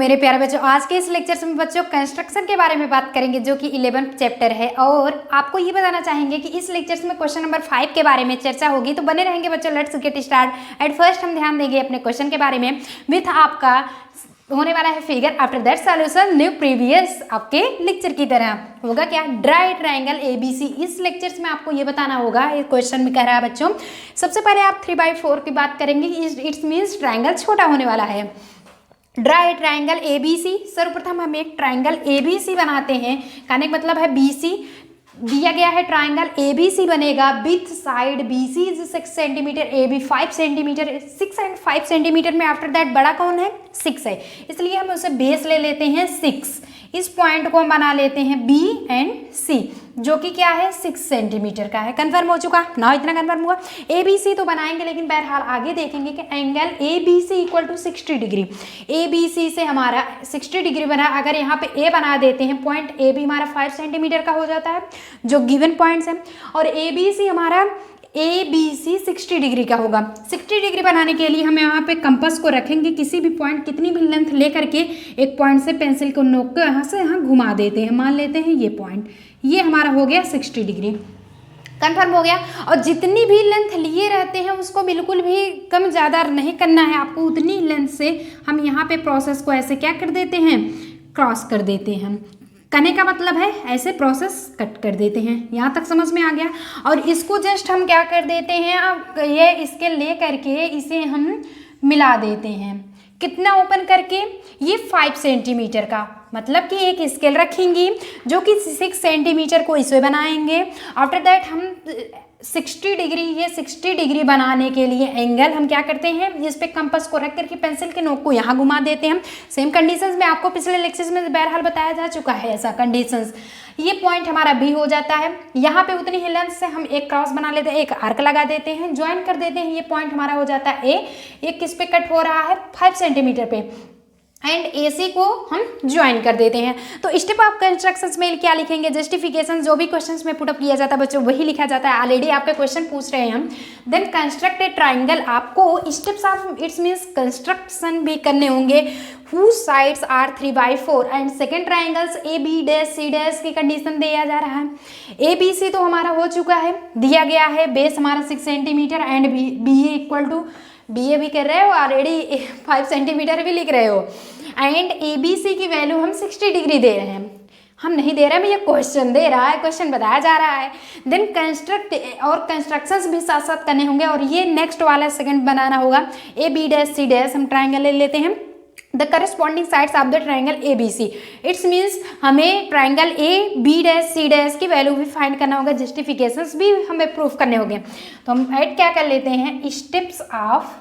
मेरे प्यारे बच्चों, आज के इस लेक्चर में बच्चों कंस्ट्रक्शन के बारे में बात करेंगे जो कि 11th चैप्टर है। और आपको ये बताना चाहेंगे कि इस लेक्चर में क्वेश्चन नंबर 5 के बारे में चर्चा होगी, तो बने रहेंगे बच्चों। Let's get start. At first हम ध्यान देंगे अपने क्वेश्चन के बारे में विथ आपका होने वाला है figure, after that solution new previous आपके लेक्चर की तरह होगा क्या, ड्राई ट्रायंगल एबीसी। इस लेक्चर में आपको ये बताना होगा, ये क्वेश्चन में कह रहा है बच्चों। सबसे पहले आप 3/4 की बात करेंगे, इट्स मीन्स ट्रायंगल छोटा होने वाला है। ड्राई ट्रायंगल एबीसी, सर्वप्रथम हम एक ट्रायंगल एबीसी बनाते हैं। कहने का मतलब है बीसी दिया गया है, ट्रायंगल एबीसी बनेगा with side BC is 6 centimetre, AB 5 centimetre, 6 and 5 centimetre में आफ्टर दैट बड़ा कौन है, 6 है, इसलिए हम उसे बेस ले लेते हैं 6। इस पॉइंट को हम बना लेते हैं बी एंड सी, जो कि क्या है 6 सेंटीमीटर का है। कंफर्म हो चुका ना, इतना कंफर्म हुआ। ए बी सी तो बनाएंगे, लेकिन बहरहाल आगे देखेंगे कि angle A B C equal to 60 degree. A B C से हमारा 60 डिग्री बना, अगर यहाँ पे ए बना देते हैं, पॉइंट ए बी हमारा 5 सेंटीमीटर का हो जाता है जो गिवन पॉइंट्स है, और ए बी सी हमारा ए बी सी 60 डिग्री का होगा। 60 डिग्री बनाने के लिए हम यहाँ पे कंपास को रखेंगे, किसी भी पॉइंट कितनी भी लेंथ ले करके एक पॉइंट से पेंसिल को नोक कर यहाँ से यहाँ घुमा देते हैं। मान लेते हैं ये पॉइंट, ये हमारा हो गया 60 डिग्री। कंफर्म हो गया। और जितनी भी लेंथ लिए रहते हैं उसको बिल्कुल भी कम ज़्यादा नहीं करना है आपको, उतनी लेंथ से हम यहाँ पे प्रोसेस को ऐसे क्या कर देते हैं, क्रॉस कर देते हैं। करने का मतलब है ऐसे प्रोसेस कट कर देते हैं। यहाँ तक समझ में आ गया। और इसको जस्ट हम क्या कर देते हैं, अब ये इसके ले करके इसे हम मिला देते हैं। कितना ओपन करके, ये 5 सेंटीमीटर का, मतलब कि एक स्केल रखेंगी जो कि 6 सेंटीमीटर को इसमें बनाएंगे। आफ्टर दैट हम 60 डिग्री, ये 60 डिग्री बनाने के लिए एंगल हम क्या करते हैं, इस पे कंपास को रख करके पेंसिल के नोक को यहाँ घुमा देते हैं। सेम कंडीशंस में आपको पिछले लेक्चर्स में बहरहाल बताया जा चुका है ऐसा कंडीशंस। ये पॉइंट हमारा बी हो जाता है। यहाँ पे उतनी ही लेंथ से हम एक क्रॉस बना लेते हैं, एक आर्क लगा देते हैं, ज्वाइन कर देते हैं। ये पॉइंट हमारा हो जाता है ए। एक किस पे कट हो रहा है, 5 सेंटीमीटर पे, एंड AC को हम ज्वाइन कर देते हैं। तो स्टेप ऑफ कंस्ट्रक्शंस में क्या लिखेंगे, जस्टिफिकेशन जो भी क्वेश्चंस में पुटअप किया जाता है बच्चों वही लिखा जाता है। ऑलरेडी आपके क्वेश्चन पूछ रहे हैं हम। देन कंस्ट्रक्ट ए ट्राइंगल, आपको steps of its means construction भी करने होंगे। whose sides are 3/4 and second triangles A B dash C dash की कंडीशन दिया जा रहा है। ए बी सी तो हमारा हो चुका है, दिया गया है बेस हमारा 6 centimetre and B A equal to, B A भी कर रहे हो ऑलरेडी, 5 सेंटीमीटर भी लिख रहे हो, एंड ए बी सी की वैल्यू हम 60 डिग्री दे रहे हैं। हम नहीं दे रहे हैं, ये क्वेश्चन दे रहा है, क्वेश्चन बताया जा रहा है। देन कंस्ट्रक्ट और कंस्ट्रक्शंस भी साथ साथ करने होंगे, और ये नेक्स्ट वाला सेकंड बनाना होगा। A B dash C dash हम ट्राइंगल ले लेते हैं, the corresponding sides of the triangle A B C. It's means हमें triangle A B dash C dash की वैल्यू भी फाइंड करना होगा, जस्टिफिकेशंस भी हमें प्रूफ करने होंगे। तो हम ऐड क्या कर लेते हैं, steps of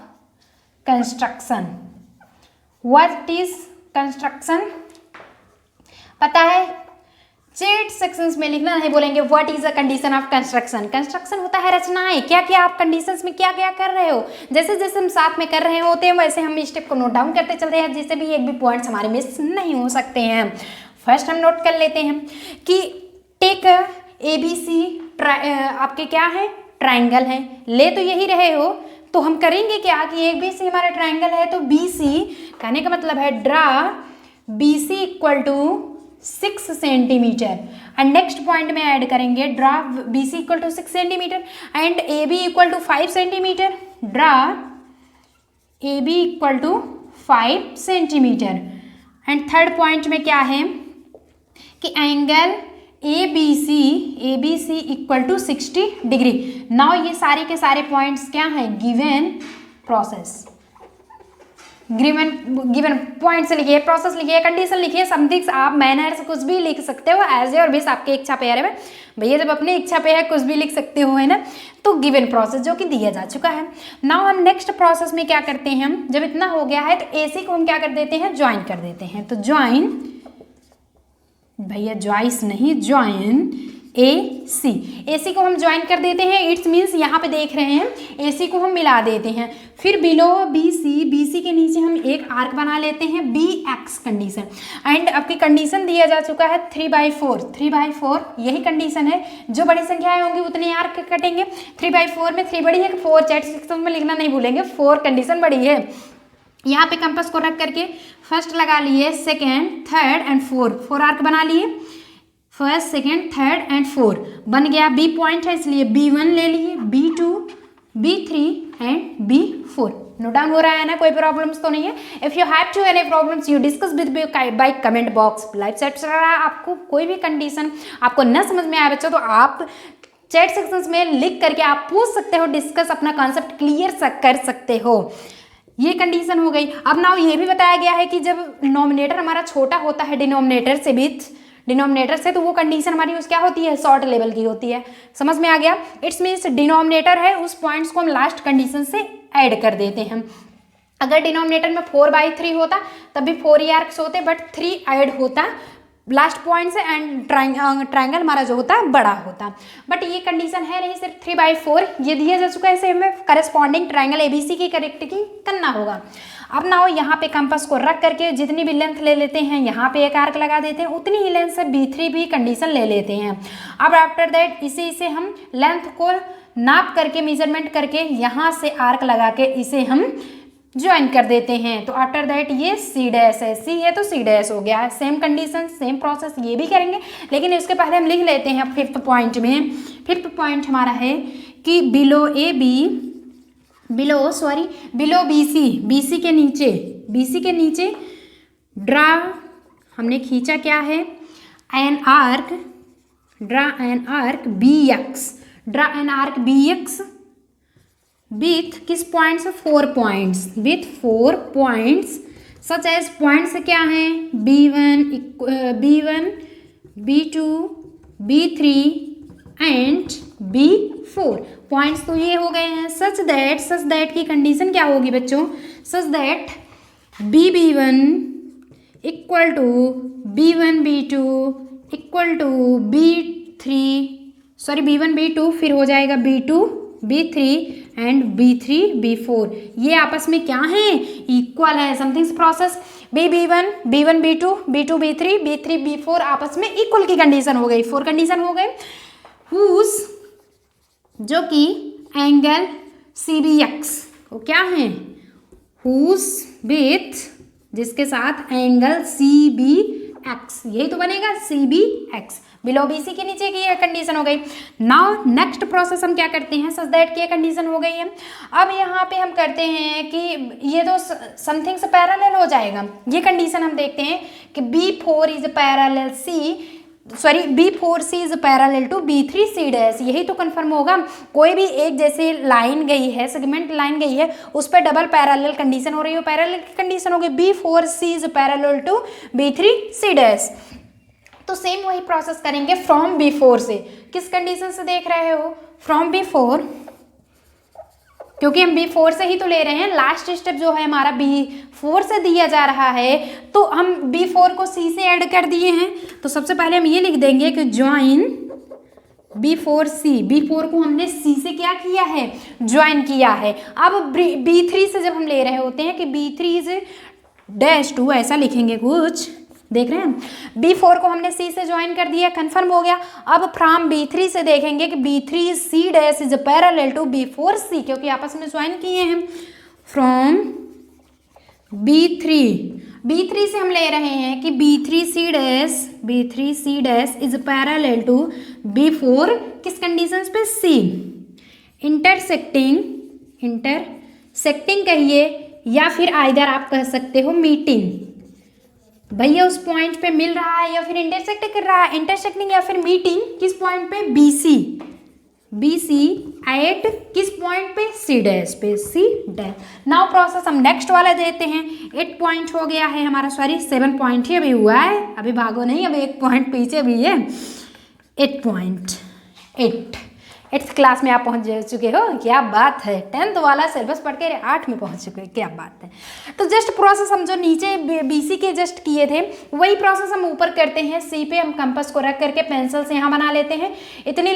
construction. What is construction पता है, चैट सेक्शंस में लिखना, नहीं बोलेंगे what is a condition of construction. Construction होता है रचनाएं, क्या क्या आप कंडीशंस में क्या क्या कर रहे हो। जैसे जैसे हम साथ में कर रहे होते हैं वैसे हम स्टेप को नोट डाउन करते चलते हैं, जिससे भी एक भी पॉइंट्स हमारे मिस नहीं हो सकते हैं। फर्स्ट हम नोट कर लेते हैं कि टेक ए बी सी आपके क्या है, ट्राइंगल है, ले तो यही रहे हो, तो हम करेंगे क्या कि ए बी सी हमारा ट्राइंगल है, तो बी सी कहने का मतलब है draw B C equal to 6 centimetre, and next point में ऐड करेंगे draw B C equal to 6 centimetre and A B equal to 5 centimetre, draw A B equal to 5 centimetre. And third point में क्या है कि angle A B C equal to 60 degree. Now ये सारे के सारे पॉइंट्स क्या हैं, गिवन प्रोसेस, गिवन पॉइंट्स लिखिए, प्रोसेस लिखिए, कंडीशन लिखिए, समथिंग आप मैनर्स कुछ भी लिख सकते हो, एज ए और बेस आपकी इच्छा पे है। भैया जब अपनी इच्छा पे है कुछ भी लिख सकते हो, है ना। तो गिवन प्रोसेस जो कि दिया जा चुका है। नाउ हम नेक्स्ट प्रोसेस में क्या करते हैं, हम जब इतना हो गया है तो AC को हम क्या कर देते हैं, ज्वाइन कर देते हैं। तो ज्वाइन, भैया ज्वाइस नहीं, ज्वाइन AC को हम ज्वाइन कर देते हैं। इट्स मीन्स यहाँ पे देख रहे हैं AC को हम मिला देते हैं। फिर बिलो BC के नीचे हम एक आर्क बना लेते हैं, BX कंडीशन। एंड आपकी कंडीशन दिया जा चुका है 3/4 यही कंडीशन है। जो बड़ी संख्याएं होंगी उतने आर्क कटेंगे। 3/4 में 3 बड़ी है, 4 चैट सेक्शन में लिखना नहीं भूलेंगे, 4 कंडीशन बड़ी है। यहाँ पे कंपास को रख करके फर्स्ट लगा लिए, second, third and four arc बना लिए। First, second, third and four बन गया। बी पॉइंट है इसलिए B1 ले लिए, B2, B3 and B4। Note down हो रहा है ना, कोई प्रॉब्लम्स तो नहीं है। If you have to any problems you discuss with by comment box. Live set चल रहा है, आपको कोई भी कंडीशन आपको न समझ में आए बच्चों तो आप चैट सेक्शंस में लिख करके आप पूछ सकते हो, डिस्कस अपना कॉन्सेप्ट क्लियर कर सकते हो। ये कंडीशन हो गई। अब नाउ ये भी बताया गया है कि जब नॉमिनेटर हमारा छोटा होता है डिनोमिनेटर से तो वो कंडीशन हमारी उस क्या होती है, शॉर्ट लेवल की होती है। समझ में आ गया? इट्स मीन्स डिनोमिनेटर है, उस पॉइंट्स को हम लास्ट कंडीशन से ऐड कर देते हैं। अगर डिनोमिनेटर में 4/3 होता तब भी 4 ही आर्क्स होते, बट 3 ऐड होता लास्ट पॉइंट से एंड ट्राइंगल हमारा जो होता है बड़ा होता। बट ये कंडीशन है नहीं, सिर्फ 3/4 ये दिया जा चुका है। इसे हमें करस्पॉन्डिंग ट्राइंगल ABC की करेक्टिंग करना होगा। अब ना हो यहाँ पे कंपास को रख करके जितनी भी लेंथ ले लेते हैं, यहाँ पे एक आर्क लगा देते हैं, उतनी ही लेंथ से B3 भी कंडीशन ले लेते हैं। अब आफ्टर दैट इसी से हम लेंथ को नाप करके मेजरमेंट करके यहाँ से आर्क लगा के इसे हम ज्वाइन कर देते हैं। तो आफ्टर दैट ये C' है, C है तो C' हो गया। सेम कंडीशन सेम प्रोसेस ये भी करेंगे, लेकिन इसके पहले हम लिख लेते हैं फिफ्थ पॉइंट में। फिफ्थ पॉइंट हमारा है कि बिलो BC के नीचे ड्रा हमने खींचा क्या है, draw an arc BX with किस points, 4 points, with 4 points such as points क्या हैं, B1, B2, B3 and B4 points तो ये हो गए हैं। सच दैट की कंडीशन क्या होगी बच्चों, such that B1 equal to B1 B2 equal to B1 B2 फिर हो जाएगा B2 B3 and B3 B4 ये आपस में क्या है, इक्वल है। Somethings process B1 B2 B2 B3 B3 B4 आपस में इक्वल की कंडीशन हो गई। 4 कंडीशन हो गए। हुज जो कि एंगल CBX वो क्या है, हुज विथ जिसके साथ एंगल CBX यही तो बनेगा CBX। बिलो BC के नीचे की यह कंडीशन हो गई। नाउ नेक्स्ट प्रोसेस हम क्या करते हैं, सच दैट की यह कंडीशन हो गई है। अब यहाँ पे हम करते हैं कि ये तो समथिंग से पैरेलल हो जाएगा। ये कंडीशन हम देखते हैं कि B4C is parallel to B3C'। यही तो कंफर्म होगा। कोई भी एक जैसे लाइन गई है, सेगमेंट लाइन गई है, उस पर डबल पैरेलल कंडीशन हो रही है, पैरेलल की कंडीशन हो गई B4C is parallel to B3C'। तो सेम वही प्रोसेस करेंगे फ्रॉम B4 से। किस कंडीशन से देख रहे हो, फ्रॉम B4, क्योंकि हम B4 से ही तो ले रहे हैं। लास्ट स्टेप जो है हमारा B4 से दिया जा रहा है, तो हम B4 को C से ऐड कर दिए हैं। तो सबसे पहले हम ये लिख देंगे कि ज्वाइन B4C। B4 को हमने C से क्या किया है, ज्वाइन किया है। अब B3 से जब हम ले रहे होते हैं कि B3 इज डैश टू, ऐसा लिखेंगे कुछ, देख रहे हैं। B4 को हमने C से ज्वाइन कर दिया, कंफर्म हो गया। अब फ्रॉम B3 से देखेंगे कि B3C' is parallel to B4C, क्योंकि आपस में ज्वाइन किए हैं। फ्रॉम B3 से हम ले रहे हैं कि B3C' is parallel to B4 किस कंडीशंस पे, C। इंटरसेक्टिंग कहिए या फिर आइदर आप कह सकते हो मीटिंग। भैया उस पॉइंट पे मिल रहा है या फिर इंटरसेक्ट कर रहा है, इंटरसेक्टिंग या फिर मीटिंग किस पॉइंट पे, BC एट किस पॉइंट पे, C' पे, C'। नाउ प्रोसेस हम नेक्स्ट वाला देते हैं। 8 पॉइंट हो गया है हमारा, सॉरी 7 पॉइंट ही अभी हुआ है, अभी भागो नहीं, अभी 1 पॉइंट पीछे भी है। 8 पॉइंट 8th क्लास में आप पहुंच चुके हो, क्या बात है। 10th वाला सिलेबस पढ़ के 8 में पहुंच चुके हो, क्या बात है। तो जस्ट प्रोसेस हम जो नीचे BC के जस्ट किए थे वही प्रोसेस हम ऊपर करते हैं। C पे हम कंपास को रख करके पेंसिल से यहाँ बना लेते हैं, इतनी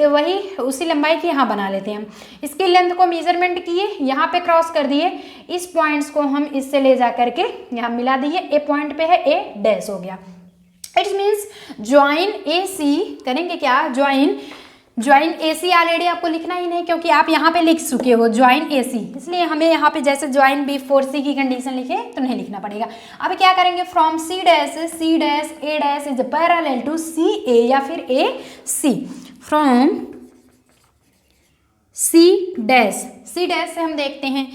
वही उसी लंबाई की यहाँ बना लेते हैं। इसकी लेंथ को मेजरमेंट किए, यहाँ पे क्रॉस कर दिए, इस पॉइंट्स को हम इससे ले जा करके यहाँ मिला दिए। A पॉइंट पे है, A' हो गया। इट्स मीन्स ज्वाइन AC करेंगे क्या, ज्वाइन ज्वाइन AC ऑलरेडी आपको लिखना ही नहीं, क्योंकि आप यहाँ पे लिख चुके हो ज्वाइन AC, इसलिए हमें यहाँ पे जैसे ज्वाइन B4C की कंडीशन लिखे तो नहीं लिखना पड़ेगा। अब क्या करेंगे, from C dash A dash is parallel to CA या फिर AC। फ्रॉम C डैश से हम देखते हैं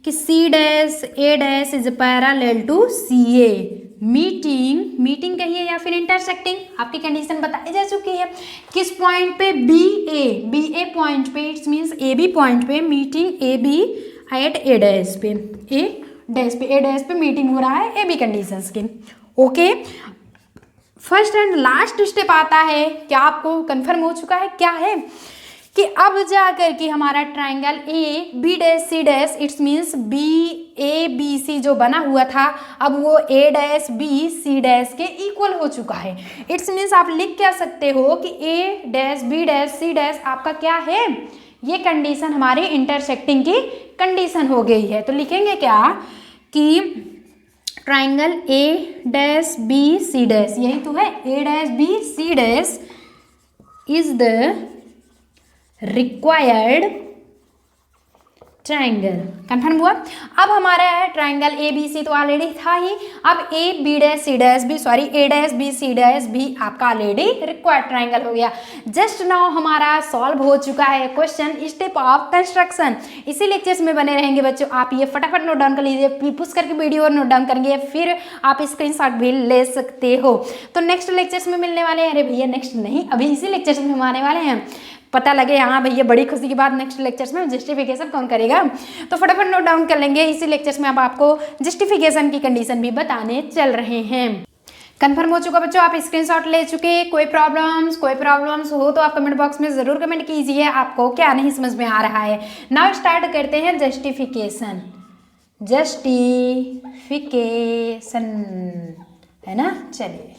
कि C dash A dash is parallel to CA। Meeting कहिए या फिर इंटरसेक्टिंग, आपकी कंडीशन बताई जा चुकी है। किस पॉइंट पे, BA पॉइंट पे, इट्स मीन्स AB पॉइंट पे meeting AB at A dash पे, A डैश पे मीटिंग हो रहा है AB कंडीशंस की। Okay, first and last step आता है, क्या आपको कंफर्म हो चुका है, क्या है कि अब जा कर के हमारा triangle AB dash C dash it's means BABC जो बना हुआ था अब वो A dash B C dash के इक्वल हो चुका है। इट्स मीन्स आप लिख क्या सकते हो कि A dash B dash C dash आपका क्या है, ये कंडीशन हमारी इंटरसेक्टिंग की कंडीशन हो गई है। तो लिखेंगे क्या कि triangle A dash B C dash, यही तो है, A dash B C dash is the required triangle. Confirm हुआ। अब हमारा है ट्राइंगल ABC तो ऑलरेडी था ही, अब A dash B C dash भी आपका ऑलरेडी रिक्वायर्ड ट्राइंगल हो गया। जस्ट नाउ हमारा सॉल्व हो चुका है क्वेश्चन स्टेप ऑफ कंस्ट्रक्शन। इसी लेक्चर्स में बने रहेंगे बच्चों, आप ये फटाफट नोट डाउन कर लीजिए, पुश करके वीडियो और नोट डाउन करेंगे, फिर आप स्क्रीनशॉट भी ले सकते हो। तो नेक्स्ट लेक्चर्स में मिलने वाले हैं, अरे भैया नेक्स्ट नहीं, अभी इसी लेक्चर्स में हम आने वाले हैं, पता लगे हाँ भैया बड़ी खुशी की बात, नेक्स्ट लेक्चर्स में जस्टिफिकेशन कौन करेगा, तो फटाफट नोट डाउन कर लेंगे। इसी लेक्चर्स में अब आपको जस्टिफिकेशन की कंडीशन भी बताने चल रहे हैं। कंफर्म हो चुका बच्चों, आप स्क्रीनशॉट ले चुके। कोई प्रॉब्लम्स हो तो आप कमेंट बॉक्स में ज़रूर कमेंट कीजिए, आपको क्या नहीं समझ में आ रहा है। नाउ स्टार्ट करते हैं जस्टिफिकेशन है ना। चलिए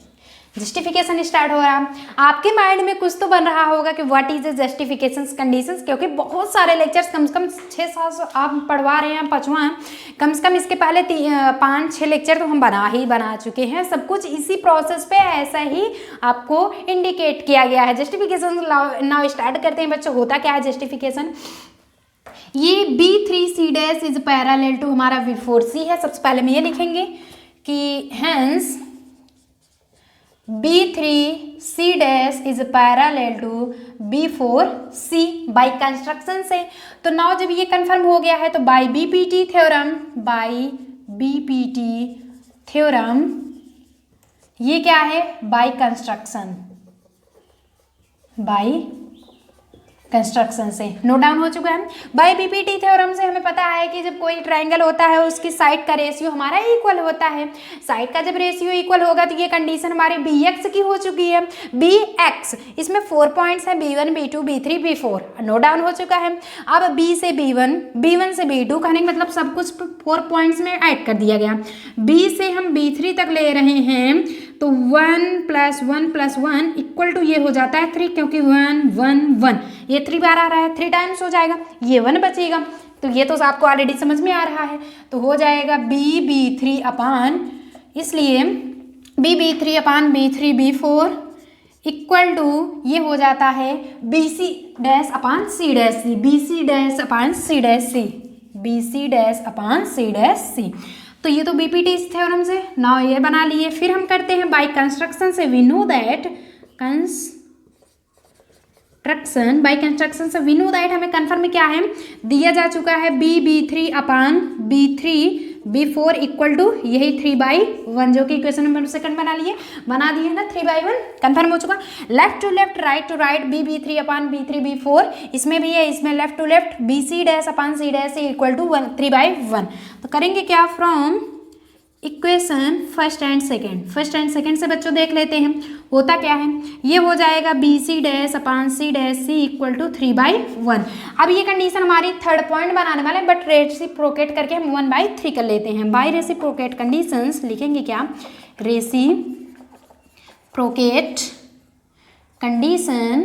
जस्टिफिकेशन स्टार्ट हो रहा। आपके माइंड में कुछ तो बन रहा होगा कि what is the justification conditions, क्योंकि बहुत सारे लेक्चर्स कम से कम 600-700 आप पढ़वा रहे हैं, 5वां कम से कम, इसके पहले 5-6 लेक्चर तो हम बना चुके हैं। सब कुछ इसी प्रोसेस पे ऐसा ही आपको इंडिकेट किया गया है। जस्टिफिकेशन नाउ स्टार्ट करते हैं बच्चों। होता क्या है जस्टिफिकेशन, ये B3C dash is parallel to हमारा B4C है। सबसे पहले में ये लिखेंगे कि hence B3C dash is parallel to B4C by construction से। तो नाउ जब ये कंफर्म हो गया है तो बाई BPT थ्योरम ये क्या है, बाई कंस्ट्रक्शन से नोट डाउन हो चुका है। बाई BPT थ्योरम से हमें पता है कि जब कोई ट्राइंगल होता है उसकी साइड का रेशियो हमारा इक्वल होता है। साइड का जब रेशियो इक्वल होगा तो ये कंडीशन हमारे BX की हो चुकी है। BX इसमें 4 पॉइंट्स हैं, B1 B2 B3 B4 note down हो चुका है। अब B से B1 B1 से B2 कहने का मतलब सब कुछ 4 पॉइंट्स में ऐड कर दिया गया। B से हम B3 तक ले रहे हैं तो 1 + 1 + 1 इक्वल टू ये हो जाता है 3, क्योंकि 1 1 1 ये 3 बार आ रहा है, 3 टाइम्स हो जाएगा, ये 1 बचेगा। तो ये तो आपको ऑलरेडी समझ में आ रहा है, तो हो जाएगा B3 अपान, इसलिए B3 upon B3 B4 equal to ये हो जाता है BC dash upon C dash C, BC dash upon C dash C, BC dash upon C dash C। तो ये तो BPT थ्योरम से ना ये बना लिए। फिर हम करते हैं बाई कंस्ट्रक्शन से। We know that by construction से वी नो दैट हमें कंफर्म क्या है, दिया जा चुका है B3 upon B3 B4 equal to यही 3/1, जो कि इक्वेशन नंबर 2 बना दिए ना, 3/1 कंफर्म हो चुका। Left to left right to right B3 upon B3 B4 इसमें भी है, इसमें left to left BC dash upon C dash equal to 3/1। तो करेंगे क्या, from equation first and second से बच्चों देख लेते हैं होता क्या है। ये हो जाएगा BC dash upon C dash C equal to 3/1। अब ये कंडीशन हमारी थर्ड पॉइंट बनाने वाले, बट रेसिप्रोकेट करके हम 1/3 कर लेते हैं। बाई रेसिप्रोकेट कंडीशंस लिखेंगे क्या, reciprocate condition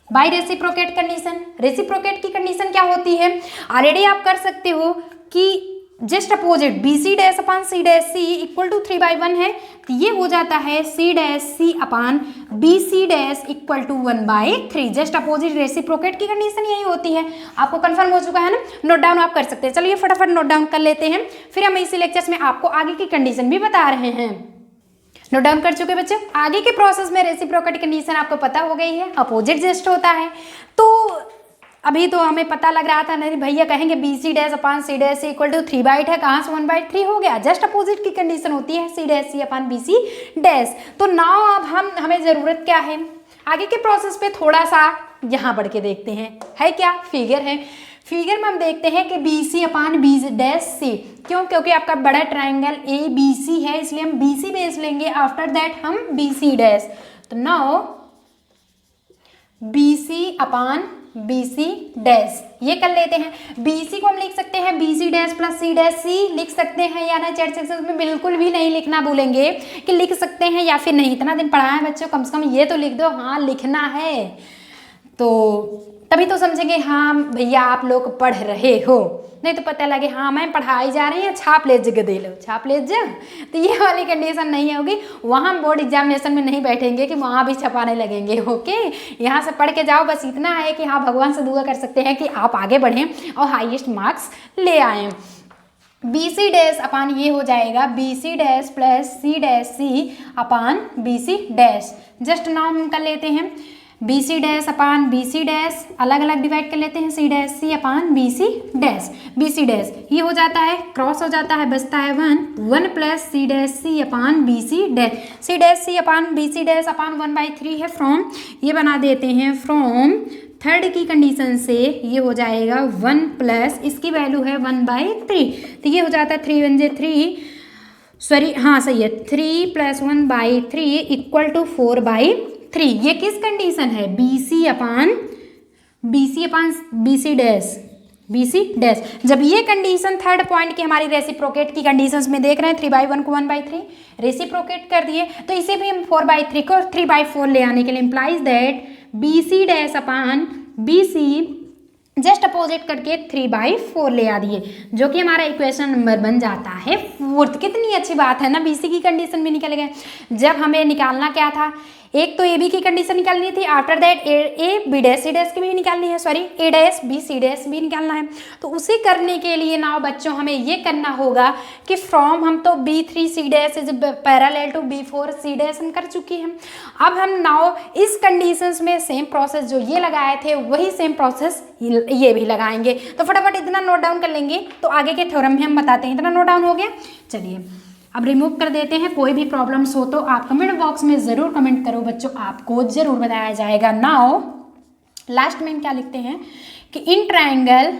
by reciprocate condition. Reciprocate की कंडीशन क्या होती है, ऑलरेडी आप कर सकते हो कि just opposite B C dash upon C dash C equal to 3/1 है, तो ये हो जाता है C dash C upon B C dash equal to 1/3। Just opposite reciprocate की कंडीशन यही होती है। आपको कंफर्म हो चुका है ना, नोट डाउन आप कर सकते हैं। चलिए फटाफट नोट डाउन कर लेते हैं, फिर हम इसी लेक्चर्स में आपको आगे की कंडीशन भी बता रहे हैं। नोट डाउन कर चुके बच्चे, आगे के प्रोसेस में रेसिप्रोकेट कंडीशन आपको पता हो गई है, अपोजिट जस्ट होता है। तो अभी तो हमें पता लग रहा था नहीं भैया कहेंगे B C dash upon C dash C equal to 3/8 है, कहाँ से 1/3 हो गया। जस्ट अपोजिट की कंडीशन होती है C dash C upon B C dash. तो नाउ अब हमें ज़रूरत क्या है, आगे के प्रोसेस पे थोड़ा सा यहाँ बढ़ के देखते हैं। है क्या, फिगर है। फिगर में हम देखते हैं कि B C upon B dash सी, क्यों, क्योंकि आपका बड़ा ट्राइंगल ए बी सी है, इसलिए हम बी सी बेस लेंगे, आफ्टर दैट हम बी सी डैश। तो now B C upon B C dash ये कर लेते हैं। बी सी को हम लिख सकते हैं B C dash plus C dash C लिख सकते हैं या ना, चैट सेक्शन में बिल्कुल भी नहीं लिखना भूलेंगे कि लिख सकते हैं या फिर नहीं। इतना दिन पढ़ा है बच्चों, कम से कम ये तो लिख दो, हाँ लिखना है, तो तभी तो समझेंगे हाँ भैया आप लोग पढ़ रहे हो। नहीं तो पता लगे हाँ मैं पढ़ाई जा रही है, छाप ले जग दे लो, छाप ले जग, तो ये वाली कंडीशन नहीं होगी। वहाँ हम बोर्ड एग्जामिनेशन में नहीं बैठेंगे कि वहाँ भी छपाने लगेंगे। ओके, यहाँ से पढ़ के जाओ, बस इतना है कि हाँ भगवान से दुआ कर सकते हैं कि आप आगे बढ़ें और हाईएस्ट मार्क्स ले आएँ। बी सी डैश अपान ये हो जाएगा B C dash plus C dash C upon B C dash. Just now हम कर लेते हैं B C dash upon B C dash, अलग अलग डिवाइड कर लेते हैं, C dash C upon B C dash. B C dash ये हो जाता है, क्रॉस हो जाता है, बचता है 1 plus C dash C upon B C dash. C dash C upon B C dash upon 1/3 है, फ्रॉम ये बना देते हैं फ्रॉम थर्ड की कंडीशन से ये हो जाएगा 1 प्लस इसकी वैल्यू है 1/3, तो ये हो जाता है 3 1 3, सॉरी हाँ सही है, 3 + 1/3 इक्वल टू 4/3। ये किस कंडीशन है, B C upon B C dash, B C dash. जब ये कंडीशन थर्ड पॉइंट की हमारी रेसिप्रोकेट की कंडीशंस में देख रहे हैं, 3/1 को 1/3 रेसिप्रोकेट कर दिए, तो इसे भी हम 4/3 को 3/4 ले आने के लिए implies that B C dash upon B C just opposite करके 3/4 ले आ दिए, जो कि हमारा इक्वेशन नंबर बन जाता है 4th। कितनी अच्छी बात है ना, बीसी की कंडीशन भी निकल गए। जब हमें निकालना क्या था, एक तो ए बी की कंडीशन निकालनी थी, after that A B dash C dash की भी निकालनी है, sorry A dash B C dash भी निकालना है। तो उसे करने के लिए नाउ बच्चों हमें ये करना होगा कि फ्रॉम हम तो B3 C dash is parallel to B4 C dash हम कर चुके हैं। अब हम नाउ इस कंडीशंस में सेम प्रोसेस जो ये लगाए थे वही सेम प्रोसेस ये भी लगाएंगे। तो फटाफट इतना नोट डाउन कर लेंगे तो आगे के थ्योरम में हम बताते हैं। इतना नोट डाउन हो गया, चलिए अब रिमूव कर देते हैं। कोई भी प्रॉब्लम्स हो तो आप कमेंट बॉक्स में ज़रूर कमेंट करो बच्चों, आपको ज़रूर बताया जाएगा। नाउ लास्ट में क्या लिखते हैं कि in triangle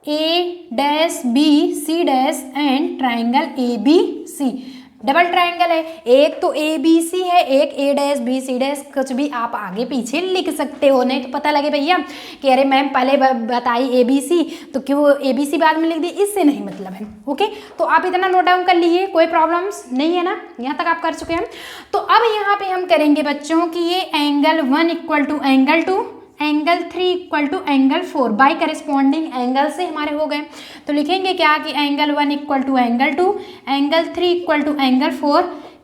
A dash B C dash and triangle A B C, double triangle है, एक तो ए बी सी है, एक A dash B C dash, कुछ भी आप आगे पीछे लिख सकते हो। नहीं तो पता लगे भैया कि अरे मैम पहले बताई ए बी सी तो क्यों ए बी सी बाद में लिख दी, इससे नहीं मतलब है। ओके, तो आप इतना नोट डाउन कर लीजिए, कोई प्रॉब्लम्स नहीं है ना, यहाँ तक आप कर चुके हैं। तो अब यहाँ पे हम करेंगे बच्चों कि ये angle 1 equal to angle 2, angle 3 equal to angle 4 by corresponding angle से हमारे हो गए। तो लिखेंगे क्या कि angle 1 equal to angle 2, angle 3 equal to angle 4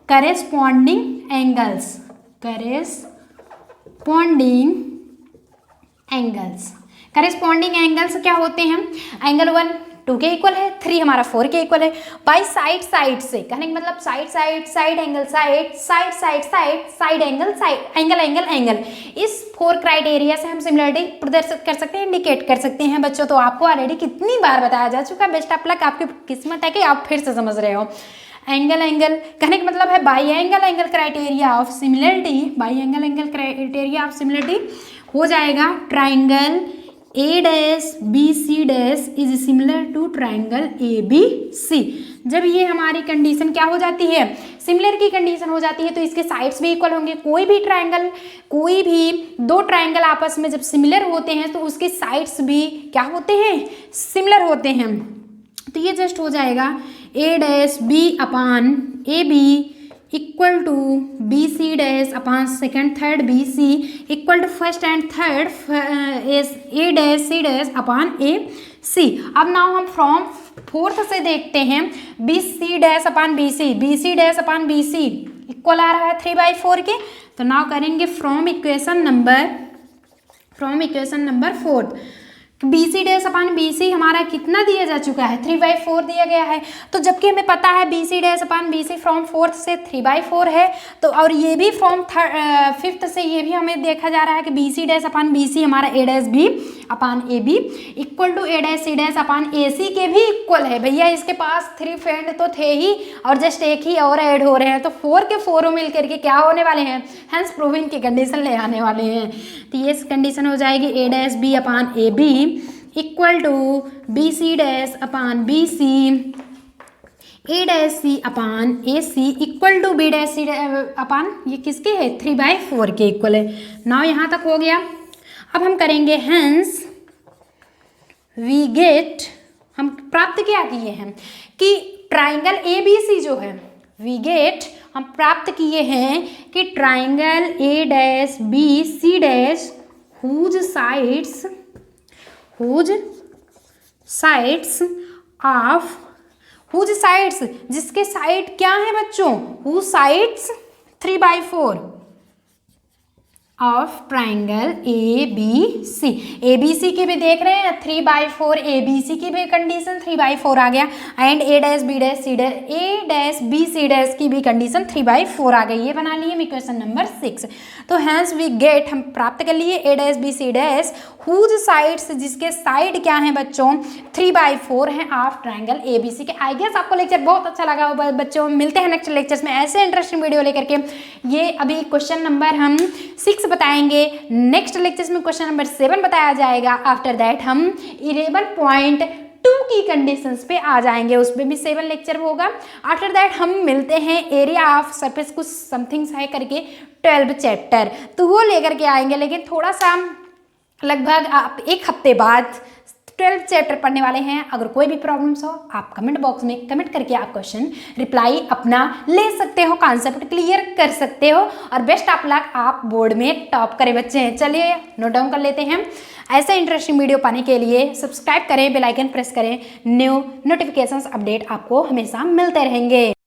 corresponding angles, corresponding angles. Corresponding angles क्या होते हैं, एंगल 1 2 के इक्वल है, 3 हमारा 4 के इक्वल है। बाई साइड साइड से कहने का मतलब side side, side angle side, side side side, side angle side, angle angle angle. इस 4 क्राइटेरिया से हम सिमिलरिटी प्रदर्शित कर सकते हैं, इंडिकेट कर सकते हैं बच्चों। तो आपको ऑलरेडी कितनी बार बताया जा चुका है, बेस्ट ऑफ लक, आपकी किस्मत है कि आप फिर से समझ रहे हो। एंगल एंगल कहने का मतलब है by angle angle criteria of similarity, by angle angle criteria of similarity हो जाएगा triangle A dash B C dash is similar to triangle A B C. जब ये हमारी कंडीशन क्या हो जाती है, सिमिलर की कंडीशन हो जाती है, तो इसके साइड्स भी इक्वल होंगे। कोई भी ट्राइंगल, कोई भी दो ट्राइंगल आपस में जब सिमिलर होते हैं तो उसके साइड्स भी क्या होते हैं, सिमिलर होते हैं। तो ये जस्ट हो जाएगा A dash B upon A B equal to B C dash upon second third B C equal to first and third A dash C dash upon A C. अब नाउ हम from fourth से देखते हैं, B C dash upon B C, B C dash upon B C equal आ रहा है 3/4 के। तो नाउ करेंगे from equation number fourth, B C dash upon B C हमारा कितना दिया जा चुका है, 3/4 दिया गया है। तो जबकि हमें पता है B C dash upon B C from fourth से 3/4 है, तो और ये भी फ्रॉम फिफ्थ से ये भी हमें देखा जा रहा है कि B C dash upon B C हमारा A dash B upon A B equal to A dash C dash upon A C के भी इक्वल है। भैया इसके पास 3 फ्रेंड तो थे ही और जस्ट एक ही और ऐड हो रहे हैं, तो 4 के 4 मिल करके क्या होने वाले हैं, हेंस प्रूविंग की कंडीशन ले आने वाले हैं। तो ये कंडीशन हो जाएगी A dash B upon A B equal to B C dash upon B C A dash C upon A C equal to B dash C upon ये किसके है, 3/4 के इक्वल है। नाउ यहाँ तक हो गया। अब हम करेंगे हेंस वी गेट, हम प्राप्त क्या किए हैं कि ट्राइंगल ए बी सी जो है, वी गेट हम प्राप्त किए हैं कि triangle A dash B C dash whose sides जिसके साइड क्या है बच्चों, whose sides 3/4 of triangle A B C. A B C की भी देख रहे हैं 3/4, ए बी सी की भी कंडीशन 3/4 आ गया, and A dash B dash C dash A dash B C dash की भी कंडीशन 3/4 आ गई। ये बना लिए हम इक्वेशन नंबर 6। तो हैंस वी गेट हम प्राप्त कर लिए A dash B C dash whose sides जिसके साइड क्या है बच्चों 3/4 है of triangle A B C के। आई गेस आपको लेक्चर बहुत अच्छा लगा होगा बच्चों। मिलते हैं नेक्स्ट लेक्चर्स में ऐसे इंटरेस्टिंग वीडियो लेकर के। ये अभी क्वेश्चन नंबर हम 6 बताएंगे, नेक्स्ट लेक्चर्स में क्वेश्चन नंबर 7 बताया जाएगा। आफ्टर दैट हम 11.2 की कंडीशंस पे आ जाएंगे, उसमें भी 7 लेक्चर होगा। आफ्टर दैट हम मिलते हैं एरिया ऑफ सरफेस कुछ समथिंग्स है करके 12 चैप्टर, तो वो लेकर के आएंगे। लेकिन थोड़ा सा लगभग आप 1 हफ्ते बाद 12 चैप्टर पढ़ने वाले हैं। अगर कोई भी प्रॉब्लम्स हो आप कमेंट बॉक्स में कमेंट करके आप क्वेश्चन रिप्लाई अपना ले सकते हो, कॉन्सेप्ट क्लियर कर सकते हो, और बेस्ट ऑफ लक आप बोर्ड में टॉप करे बच्चे हैं। चलिए नोट डाउन कर लेते हैं। ऐसे इंटरेस्टिंग वीडियो पाने के लिए सब्सक्राइब करें, बेल आइकन प्रेस करें, न्यू नोटिफिकेशंस अपडेट आपको हमेशा मिलते रहेंगे।